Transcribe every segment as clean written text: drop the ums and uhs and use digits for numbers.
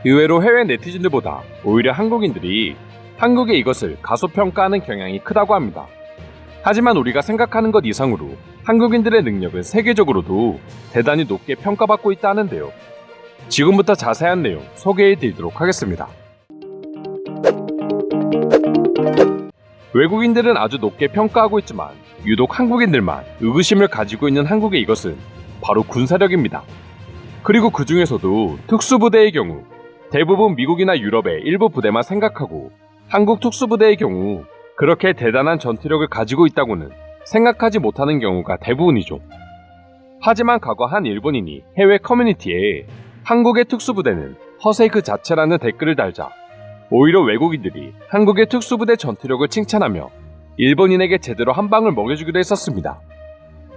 의외로 해외 네티즌들보다 오히려 한국인들이 한국의 이것을 가소평가하는 경향이 크다고 합니다. 하지만 우리가 생각하는 것 이상으로 한국인들의 능력은 세계적으로도 대단히 높게 평가받고 있다 하는데요. 지금부터 자세한 내용 소개해 드리도록 하겠습니다. 외국인들은 아주 높게 평가하고 있지만 유독 한국인들만 의구심을 가지고 있는 한국의 이것은 바로 군사력입니다. 그리고 그 중에서도 특수부대의 경우 대부분 미국이나 유럽의 일부 부대만 생각하고 한국 특수부대의 경우 그렇게 대단한 전투력을 가지고 있다고는 생각하지 못하는 경우가 대부분이죠. 하지만 과거 한 일본인이 해외 커뮤니티에 한국의 특수부대는 허세 그 자체라는 댓글을 달자 오히려 외국인들이 한국의 특수부대 전투력을 칭찬하며 일본인에게 제대로 한 방을 먹여주기도 했었습니다.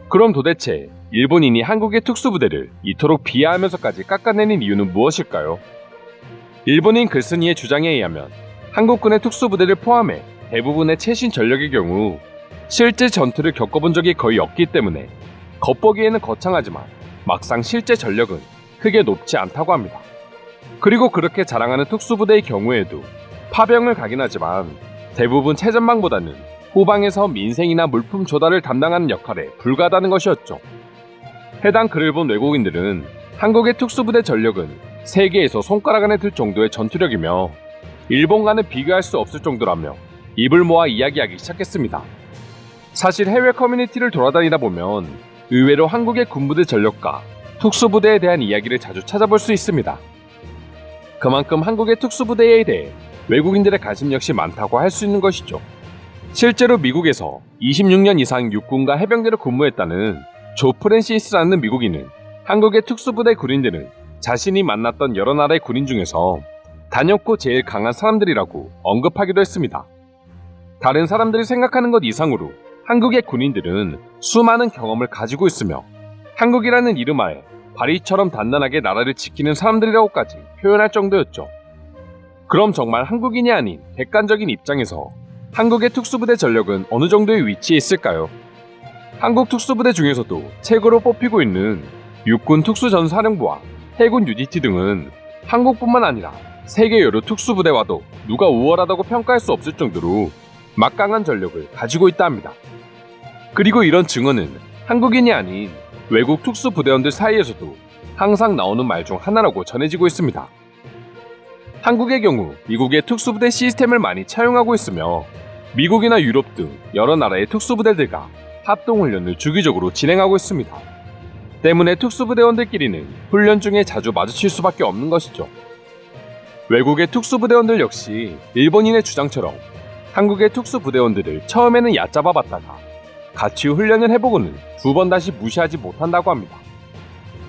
그럼 도대체 일본인이 한국의 특수부대를 이토록 비하하면서까지 깎아내린 이유는 무엇일까요? 일본인 글쓴이의 주장에 의하면 한국군의 특수부대를 포함해 대부분의 최신 전력의 경우 실제 전투를 겪어본 적이 거의 없기 때문에 겉보기에는 거창하지만 막상 실제 전력은 크게 높지 않다고 합니다. 그리고 그렇게 자랑하는 특수부대의 경우에도 파병을 가긴 하지만 대부분 최전방보다는 후방에서 민생이나 물품 조달을 담당하는 역할에 불과하다는 것이었죠. 해당 글을 본 외국인들은 한국의 특수부대 전력은 세계에서 손가락 안에 들 정도의 전투력이며 일본과는 비교할 수 없을 정도라며 입을 모아 이야기하기 시작했습니다. 사실 해외 커뮤니티를 돌아다니다 보면 의외로 한국의 군부대 전력과 특수부대에 대한 이야기를 자주 찾아볼 수 있습니다. 그만큼 한국의 특수부대에 대해 외국인들의 관심 역시 많다고 할 수 있는 것이죠. 실제로 미국에서 26년 이상 육군과 해병대로 근무했다는 조 프랜시스라는 미국인은 한국의 특수부대 군인들은 자신이 만났던 여러 나라의 군인 중에서 단연코 제일 강한 사람들이라고 언급하기도 했습니다. 다른 사람들이 생각하는 것 이상으로 한국의 군인들은 수많은 경험을 가지고 있으며 한국이라는 이름하에 바위처럼 단단하게 나라를 지키는 사람들이라고까지 표현할 정도였죠. 그럼 정말 한국인이 아닌 객관적인 입장에서 한국의 특수부대 전력은 어느 정도의 위치에 있을까요? 한국 특수부대 중에서도 최고로 뽑히고 있는 육군 특수전사령부와 해군 UDT 등은 한국뿐만 아니라 세계 여러 특수부대와도 누가 우월하다고 평가할 수 없을 정도로 막강한 전력을 가지고 있다 합니다. 그리고 이런 증언은 한국인이 아닌 외국 특수부대원들 사이에서도 항상 나오는 말 중 하나라고 전해지고 있습니다. 한국의 경우 미국의 특수부대 시스템을 많이 차용하고 있으며 미국이나 유럽 등 여러 나라의 특수부대들과 합동훈련을 주기적으로 진행하고 있습니다. 때문에 특수부대원들끼리는 훈련 중에 자주 마주칠 수밖에 없는 것이죠. 외국의 특수부대원들 역시 일본인의 주장처럼 한국의 특수부대원들을 처음에는 얕잡아 봤다가 같이 훈련을 해보고는 두 번 다시 무시하지 못한다고 합니다.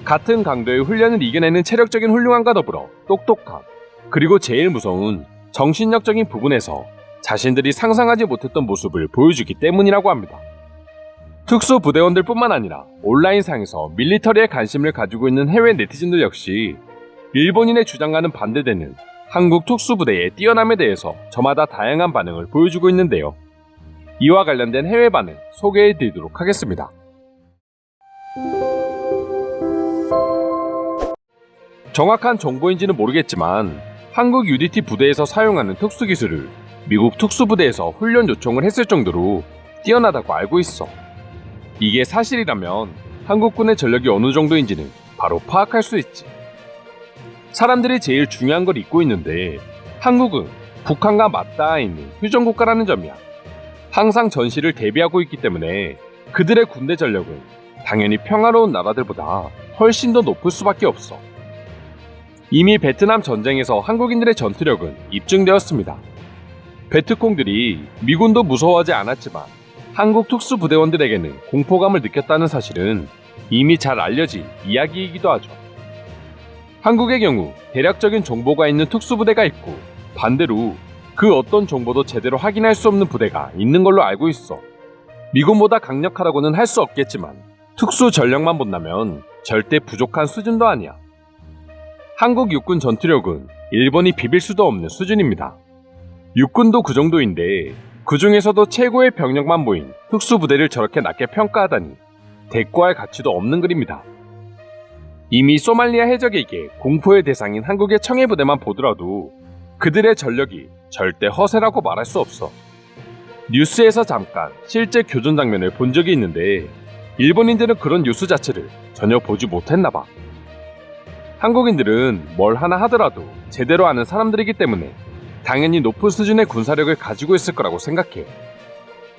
같은 강도의 훈련을 이겨내는 체력적인 훌륭함과 더불어 똑똑함, 그리고 제일 무서운 정신력적인 부분에서 자신들이 상상하지 못했던 모습을 보여주기 때문이라고 합니다. 특수부대원들뿐만 아니라 온라인상에서 밀리터리에 관심을 가지고 있는 해외 네티즌들 역시 일본인의 주장과는 반대되는 한국 특수부대의 뛰어남에 대해서 저마다 다양한 반응을 보여주고 있는데요. 이와 관련된 해외 반응 소개해 드리도록 하겠습니다. 정확한 정보인지는 모르겠지만 한국 UDT 부대에서 사용하는 특수기술을 미국 특수부대에서 훈련 요청을 했을 정도로 뛰어나다고 알고 있어. 이게 사실이라면 한국군의 전력이 어느 정도인지는 바로 파악할 수 있지. 사람들이 제일 중요한 걸 잊고 있는데 한국은 북한과 맞닿아 있는 휴전국가라는 점이야. 항상 전시를 대비하고 있기 때문에 그들의 군대 전력은 당연히 평화로운 나라들보다 훨씬 더 높을 수밖에 없어. 이미 베트남 전쟁에서 한국인들의 전투력은 입증되었습니다. 베트콩들이 미군도 무서워하지 않았지만 한국 특수부대원들에게는 공포감을 느꼈다는 사실은 이미 잘 알려진 이야기이기도 하죠. 한국의 경우 대략적인 정보가 있는 특수부대가 있고 반대로 그 어떤 정보도 제대로 확인할 수 없는 부대가 있는 걸로 알고 있어. 미군보다 강력하다고는 할 수 없겠지만 특수 전력만 본다면 절대 부족한 수준도 아니야. 한국 육군 전투력은 일본이 비빌 수도 없는 수준입니다. 육군도 그 정도인데 그 중에서도 최고의 병력만 모인 특수부대를 저렇게 낮게 평가하다니 대꾸할 가치도 없는 글입니다. 이미 소말리아 해적에게 공포의 대상인 한국의 청해부대만 보더라도 그들의 전력이 절대 허세라고 말할 수 없어. 뉴스에서 잠깐 실제 교전 장면을 본 적이 있는데 일본인들은 그런 뉴스 자체를 전혀 보지 못했나봐. 한국인들은 뭘 하나 하더라도 제대로 아는 사람들이기 때문에 당연히 높은 수준의 군사력을 가지고 있을 거라고 생각해.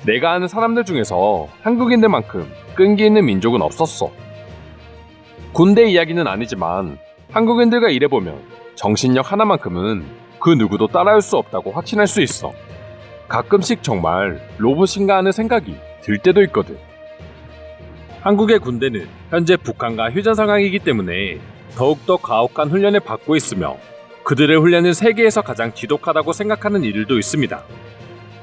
내가 아는 사람들 중에서 한국인들만큼 끈기 있는 민족은 없었어. 군대 이야기는 아니지만 한국인들과 일해보면 정신력 하나만큼은 그 누구도 따라올 수 없다고 확신할 수 있어. 가끔씩 정말 로봇인가 하는 생각이 들 때도 있거든. 한국의 군대는 현재 북한과 휴전 상황이기 때문에 더욱더 가혹한 훈련을 받고 있으며 그들의 훈련은 세계에서 가장 지독하다고 생각하는 이들도 있습니다.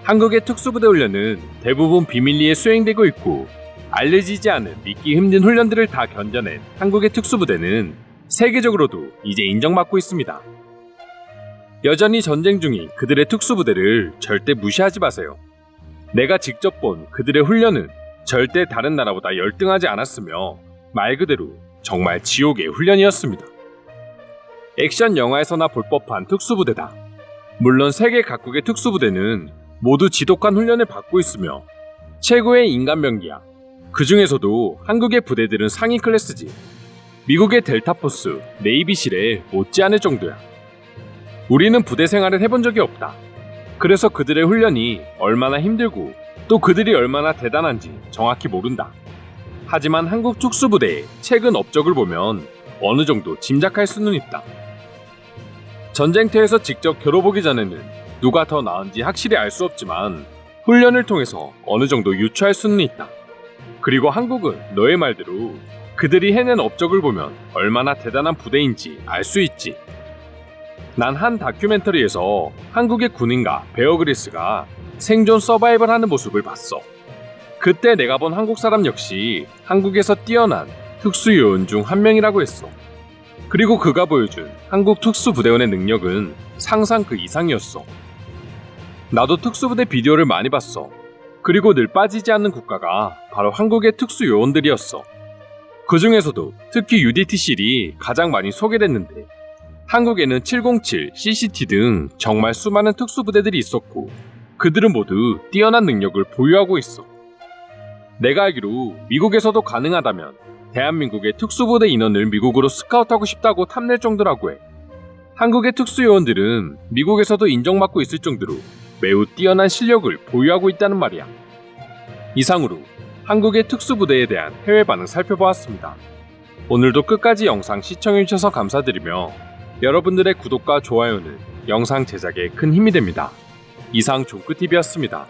한국의 특수부대 훈련은 대부분 비밀리에 수행되고 있고 알려지지 않은 믿기 힘든 훈련들을 다 견뎌낸 한국의 특수부대는 세계적으로도 이제 인정받고 있습니다. 여전히 전쟁 중인 그들의 특수부대를 절대 무시하지 마세요. 내가 직접 본 그들의 훈련은 절대 다른 나라보다 열등하지 않았으며 말 그대로 정말 지옥의 훈련이었습니다. 액션 영화에서나 볼 법한 특수부대다. 물론 세계 각국의 특수부대는 모두 지독한 훈련을 받고 있으며 최고의 인간병기야. 그 중에서도 한국의 부대들은 상위 클래스지. 미국의 델타포스, 네이비실에 못지않을 정도야. 우리는 부대 생활을 해본 적이 없다. 그래서 그들의 훈련이 얼마나 힘들고 또 그들이 얼마나 대단한지 정확히 모른다. 하지만 한국 특수부대의 최근 업적을 보면 어느 정도 짐작할 수는 있다. 전쟁터에서 직접 겨뤄보기 전에는 누가 더 나은지 확실히 알 수 없지만 훈련을 통해서 어느 정도 유추할 수는 있다. 그리고 한국은 너의 말대로 그들이 해낸 업적을 보면 얼마나 대단한 부대인지 알 수 있지. 난 한 다큐멘터리에서 한국의 군인과 베어 그릴스가 생존 서바이벌 하는 모습을 봤어. 그때 내가 본 한국 사람 역시 한국에서 뛰어난 특수요원 중 한 명이라고 했어. 그리고 그가 보여준 한국 특수부대원의 능력은 상상 그 이상이었어. 나도 특수부대 비디오를 많이 봤어. 그리고 늘 빠지지 않는 국가가 바로 한국의 특수요원들이었어. 그 중에서도 특히 UDTCL이 가장 많이 소개됐는데 한국에는 707, CCT 등 정말 수많은 특수부대들이 있었고 그들은 모두 뛰어난 능력을 보유하고 있어. 내가 알기로 미국에서도 가능하다면 대한민국의 특수부대 인원을 미국으로 스카우트하고 싶다고 탐낼 정도라고 해. 한국의 특수요원들은 미국에서도 인정받고 있을 정도로 매우 뛰어난 실력을 보유하고 있다는 말이야. 이상으로 한국의 특수부대에 대한 해외 반응 살펴보았습니다. 오늘도 끝까지 영상 시청해주셔서 감사드리며 여러분들의 구독과 좋아요는 영상 제작에 큰 힘이 됩니다. 이상 종크TV였습니다.